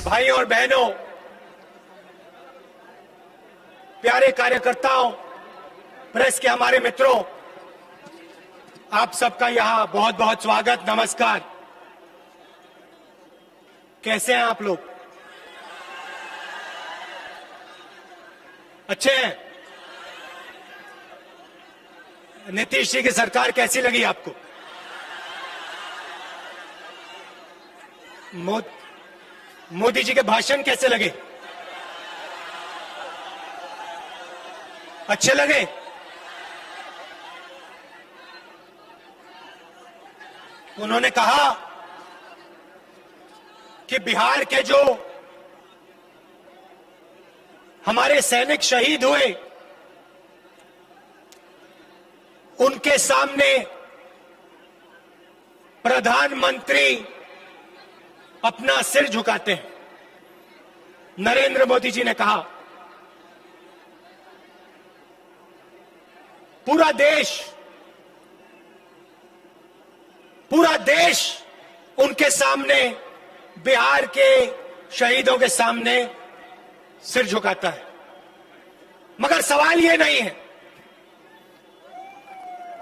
भाइयों और बहनों, प्यारे कार्यकर्ताओं, प्रेस के हमारे मित्रों, आप सबका यहां बहुत बहुत स्वागत, नमस्कार। कैसे हैं आप लोग? अच्छे हैं? नीतीश जी की सरकार कैसी लगी आपको? मोदी जी के भाषण कैसे लगे? अच्छे लगे? उन्होंने कहा कि बिहार के जो हमारे सैनिक शहीद हुए, उनके सामने प्रधानमंत्री अपना सिर झुकाते हैं। नरेंद्र मोदी जी ने कहा पूरा देश उनके सामने, बिहार के शहीदों के सामने सिर झुकाता है। मगर सवाल यह नहीं है,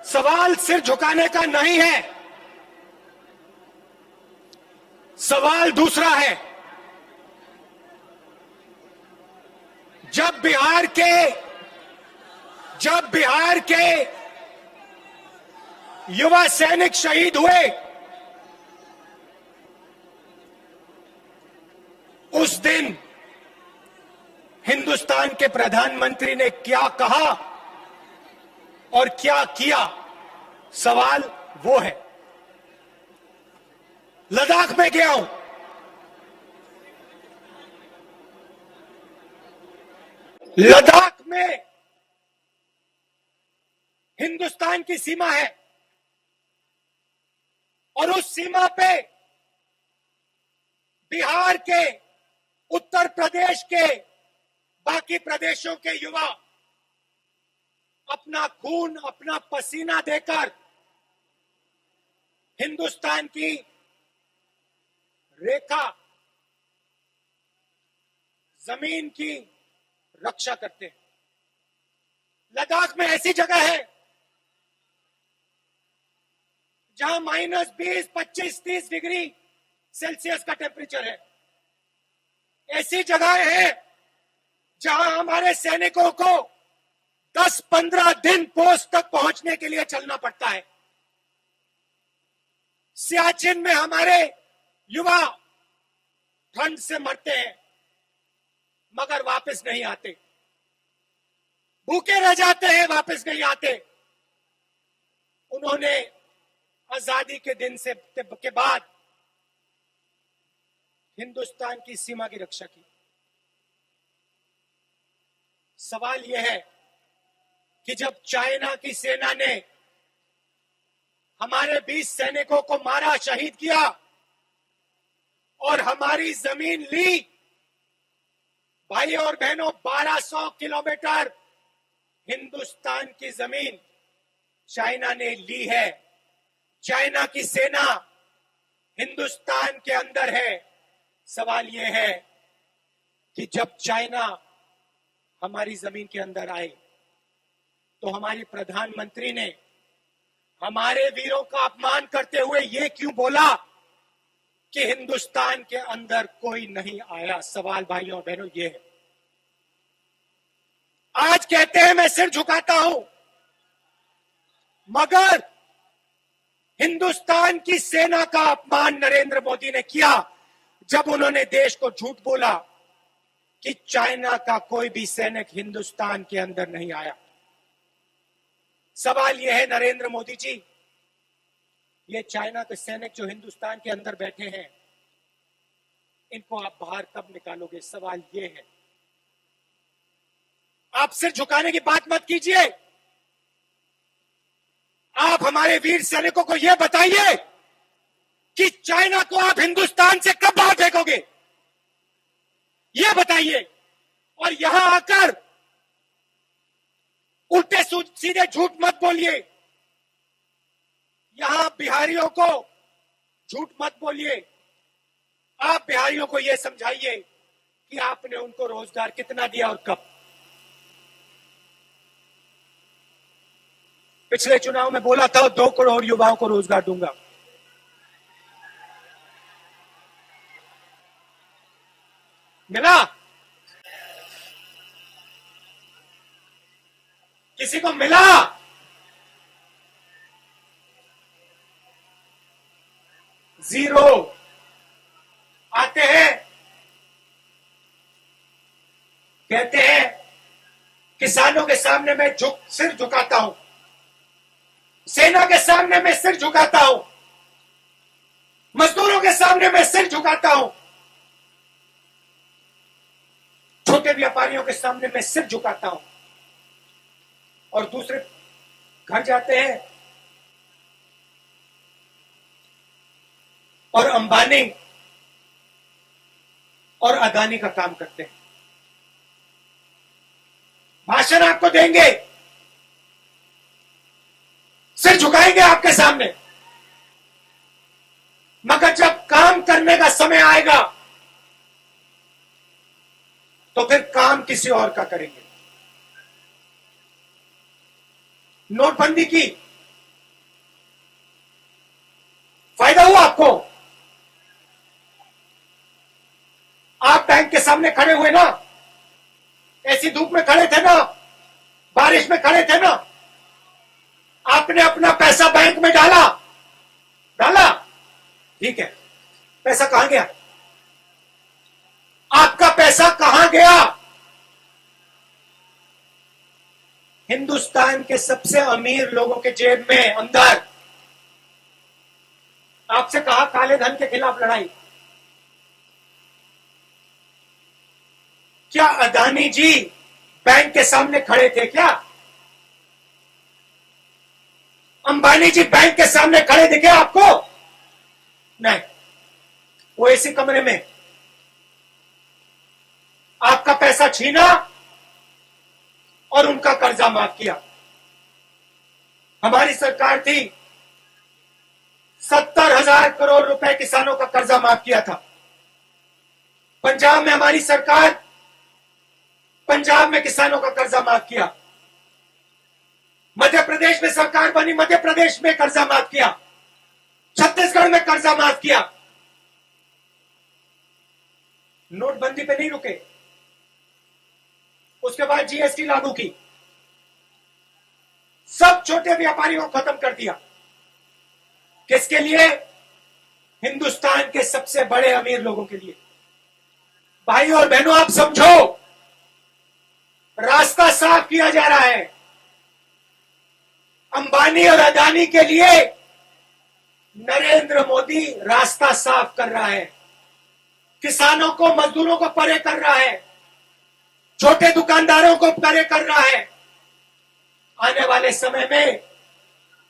सवाल सिर झुकाने का नहीं है, सवाल दूसरा है। जब बिहार के युवा सैनिक शहीद हुए, उस दिन हिंदुस्तान के प्रधानमंत्री ने क्या कहा और क्या किया, सवाल वो है। लद्दाख में गया हूं, लद्दाख में हिंदुस्तान की सीमा है और उस सीमा पे बिहार के, उत्तर प्रदेश के, बाकी प्रदेशों के युवा अपना खून, अपना पसीना देकर हिंदुस्तान की रेखा, जमीन की रक्षा करते हैं। लद्दाख में ऐसी जगह है जहां -20, 25, 30 डिग्री सेल्सियस का टेम्परेचर है। ऐसी जगह है जहां हमारे सैनिकों को 10-15 दिन पोस्ट तक पहुंचने के लिए चलना पड़ता है। सियाचिन में हमारे युवा ठंड से मरते हैं मगर वापस नहीं आते, भूखे रह जाते हैं, वापस नहीं आते। उन्होंने आजादी के दिन के बाद हिंदुस्तान की सीमा की रक्षा की। सवाल यह है कि जब चाइना की सेना ने हमारे 20 सैनिकों को मारा, शहीद किया और हमारी जमीन ली, भाइयों और बहनों, 1200 किलोमीटर हिंदुस्तान की जमीन चाइना ने ली है। चाइना की सेना हिंदुस्तान के अंदर है। सवाल यह है कि जब चाइना हमारी जमीन के अंदर आए तो हमारे प्रधानमंत्री ने हमारे वीरों का अपमान करते हुए यह क्यों बोला कि हिंदुस्तान के अंदर कोई नहीं आया? सवाल भाइयों और बहनों ये है। आज कहते हैं मैं सिर झुकाता हूं, मगर हिंदुस्तान की सेना का अपमान नरेंद्र मोदी ने किया जब उन्होंने देश को झूठ बोला कि चाइना का कोई भी सैनिक हिंदुस्तान के अंदर नहीं आया। सवाल यह है नरेंद्र मोदी जी, ये चाइना के सैनिक जो हिंदुस्तान के अंदर बैठे हैं, इनको आप बाहर कब निकालोगे? सवाल यह है। आप सिर झुकाने की बात मत कीजिए, आप हमारे वीर सैनिकों को यह बताइए कि चाइना को आप हिंदुस्तान से कब बाहर फेंकोगे, यह बताइए। और यहां आकर उल्टे सीधे झूठ मत बोलिए, यहां बिहारियों को झूठ मत बोलिए। आप बिहारियों को यह समझाइए कि आपने उनको रोजगार कितना दिया और कब। पिछले चुनाव में बोला था 2 करोड़ युवाओं को रोजगार दूंगा। मिला? किसी को मिला? जीरो। आते हैं, कहते हैं किसानों के सामने मैं सिर झुकाता हूं, सेना के सामने मैं सिर झुकाता हूं, मजदूरों के सामने मैं सिर झुकाता हूं, छोटे व्यापारियों के सामने मैं सिर झुकाता हूं। और दूसरे घर जाते हैं और अंबानी और अदानी का काम करते हैं। भाषण आपको देंगे, सिर झुकाएंगे आपके सामने, मगर जब काम करने का समय आएगा तो फिर काम किसी और का करेंगे। नोटबंदी की फायदा हुआ आपको? आप बैंक के सामने खड़े हुए ना, ऐसी धूप में खड़े थे ना, बारिश में खड़े थे ना, आपने अपना पैसा बैंक में डाला, ठीक है, पैसा कहां गया? आपका पैसा कहां गया? हिंदुस्तान के सबसे अमीर लोगों के जेब में अंदर। आपसे कहा काले धन के खिलाफ लड़ाई। क्या अदानी जी बैंक के सामने खड़े थे क्या? अंबानी जी बैंक के सामने खड़े दिखे आपको? नहीं, वो इसी कमरे में आपका पैसा छीना और उनका कर्जा माफ किया। हमारी सरकार थी, 70,000 करोड़ रुपए किसानों का कर्जा माफ किया था। पंजाब में हमारी सरकार, पंजाब में किसानों का कर्जा माफ किया। मध्य प्रदेश में सरकार बनी, मध्य प्रदेश में कर्जा माफ किया। छत्तीसगढ़ में कर्जा माफ किया। नोटबंदी पे नहीं रुके, उसके बाद जीएसटी लागू की, सब छोटे व्यापारियों को खत्म कर दिया। किसके लिए? हिंदुस्तान के सबसे बड़े अमीर लोगों के लिए। भाई और बहनों, आप समझो, रास्ता साफ किया जा रहा है। अंबानी और अदानी के लिए नरेंद्र मोदी रास्ता साफ कर रहा है। किसानों को, मजदूरों को परे कर रहा है, छोटे दुकानदारों को परे कर रहा है। आने वाले समय में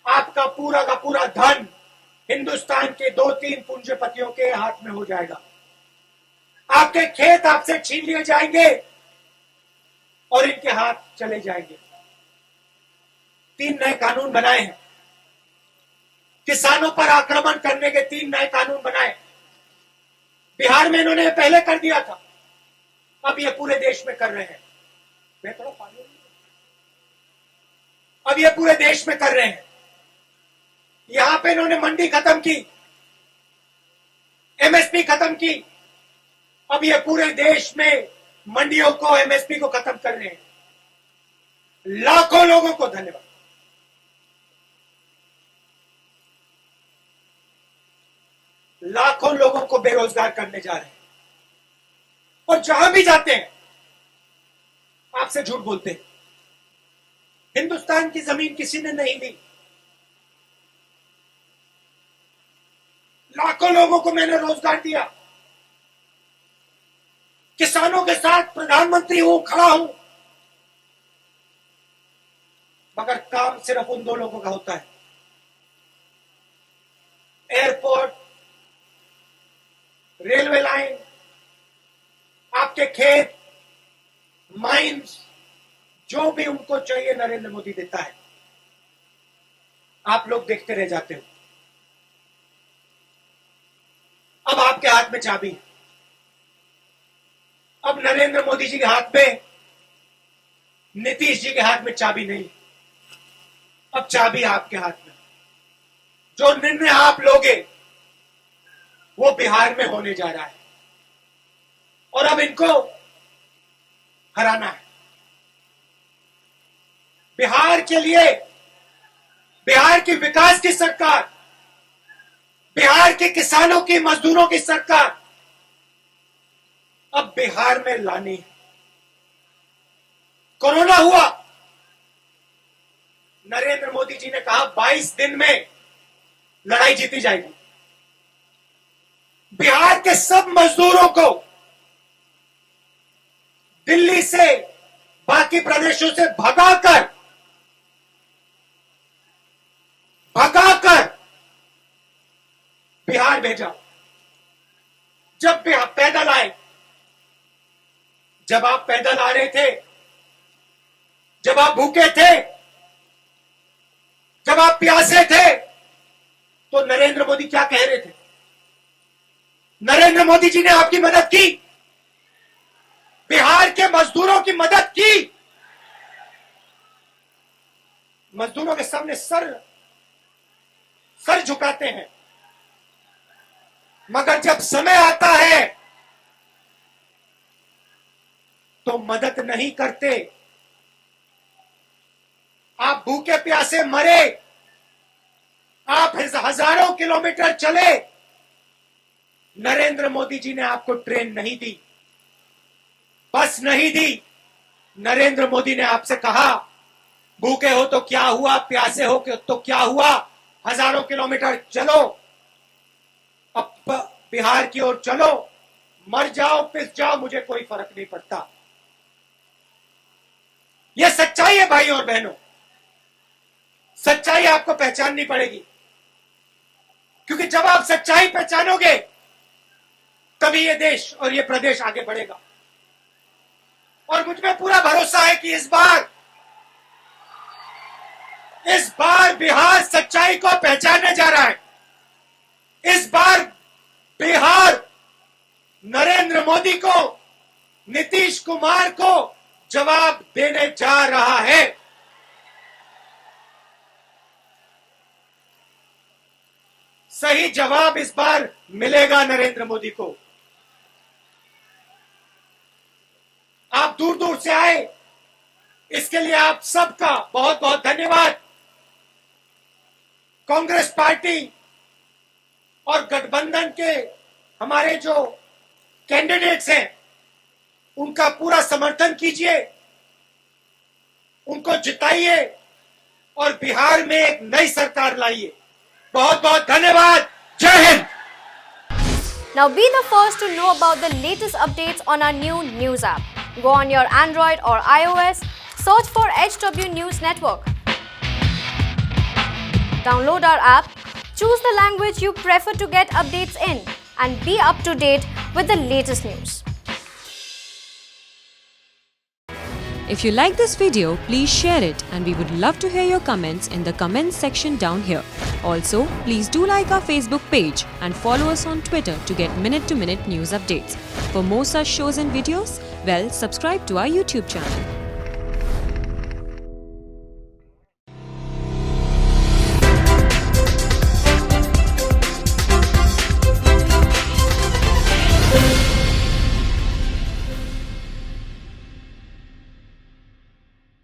आपका पूरा का पूरा धन हिंदुस्तान के 2-3 पूंजीपतियों के हाथ में हो जाएगा। आपके खेत आपसे छीन लिए जाएंगे और इनके हाथ चले जाएंगे। 3 नए कानून बनाए हैं, किसानों पर आक्रमण करने के 3 नए कानून बनाए। बिहार में इन्होंने पहले कर दिया था, अब ये पूरे देश में कर रहे हैं। अब ये पूरे देश में कर रहे हैं। यहां पे इन्होंने मंडी खत्म की, एमएसपी खत्म की, अब ये पूरे देश में मंडियों को, एमएसपी को खत्म कर रहे हैं। लाखों लोगों को धन्यवाद। लाखों लोगों को बेरोजगार करने जा रहे हैं और जहां भी जाते हैं आपसे झूठ बोलते हैं। हिंदुस्तान की जमीन किसी ने नहीं ली। लाखों लोगों को मैंने रोजगार दिया। किसानों के साथ प्रधानमंत्री हूं, खड़ा हूं, मगर काम सिर्फ उन 2 लोगों का होता है। एयरपोर्ट, रेलवे लाइन, आपके खेत, माइंस, जो भी उनको चाहिए नरेंद्र मोदी देता है। आप लोग देखते रह जाते हो। अब आपके हाथ में चाबी है। अब नरेंद्र मोदी जी के हाथ में, नीतीश जी के हाथ में चाबी नहीं, अब चाबी आपके हाथ में। जो निर्णय आप लोगे वो बिहार में होने जा रहा है और अब इनको हराना है। बिहार के लिए, बिहार के विकास की सरकार, बिहार के किसानों की, मजदूरों की सरकार अब बिहार में लानी है। कोरोना हुआ, नरेंद्र मोदी जी ने कहा 22 दिन में लड़ाई जीती जाएगी। बिहार के सब मजदूरों को दिल्ली से, बाकी प्रदेशों से भगाकर बिहार भेजा। जब पैदल आए, जब आप पैदल आ रहे थे, जब आप भूखे थे, जब आप प्यासे थे, तो नरेंद्र मोदी क्या कह रहे थे? नरेंद्र मोदी जी ने आपकी मदद की, बिहार के मजदूरों की मदद की। मजदूरों के सामने सर झुकाते हैं, मगर जब समय आता है तो मदद नहीं करते। आप भूखे प्यासे मरे, आप हजारों किलोमीटर चले, नरेंद्र मोदी जी ने आपको ट्रेन नहीं दी, बस नहीं दी। नरेंद्र मोदी ने आपसे कहा भूखे हो तो क्या हुआ, प्यासे हो तो क्या हुआ, हजारों किलोमीटर चलो, अब बिहार की ओर चलो, मर जाओ पिस जाओ, मुझे कोई फर्क नहीं पड़ता। यह सच्चाई है भाई और बहनों, सच्चाई आपको पहचाननी पड़ेगी, क्योंकि जब आप सच्चाई पहचानोगे तभी ये देश और ये प्रदेश आगे बढ़ेगा। और मुझ में पूरा भरोसा है कि इस बार बिहार सच्चाई को पहचानने जा रहा है। इस बार बिहार नरेंद्र मोदी को, नीतीश कुमार को जवाब देने जा रहा है। सही जवाब इस बार मिलेगा नरेंद्र मोदी को। आप दूर दूर से आए, इसके लिए आप सबका बहुत बहुत धन्यवाद। कांग्रेस पार्टी और गठबंधन के हमारे जो कैंडिडेट्स हैं उनका पूरा समर्थन कीजिए, उनको जिताइए और बिहार में एक नई सरकार लाइए। बहुत बहुत धन्यवाद। जय Hind. Now be the first to know about the latest updates on our new news app. Go on your Android or iOS, search for HW News Network. Download our app, choose the language you prefer to get updates in, and be up to date with the latest news. If you like this video, please share it, and we would love to hear your comments in the comments section down here. Also, please do like our Facebook page and follow us on Twitter to get minute-to-minute news updates. For more such shows and videos, well, subscribe to our YouTube channel.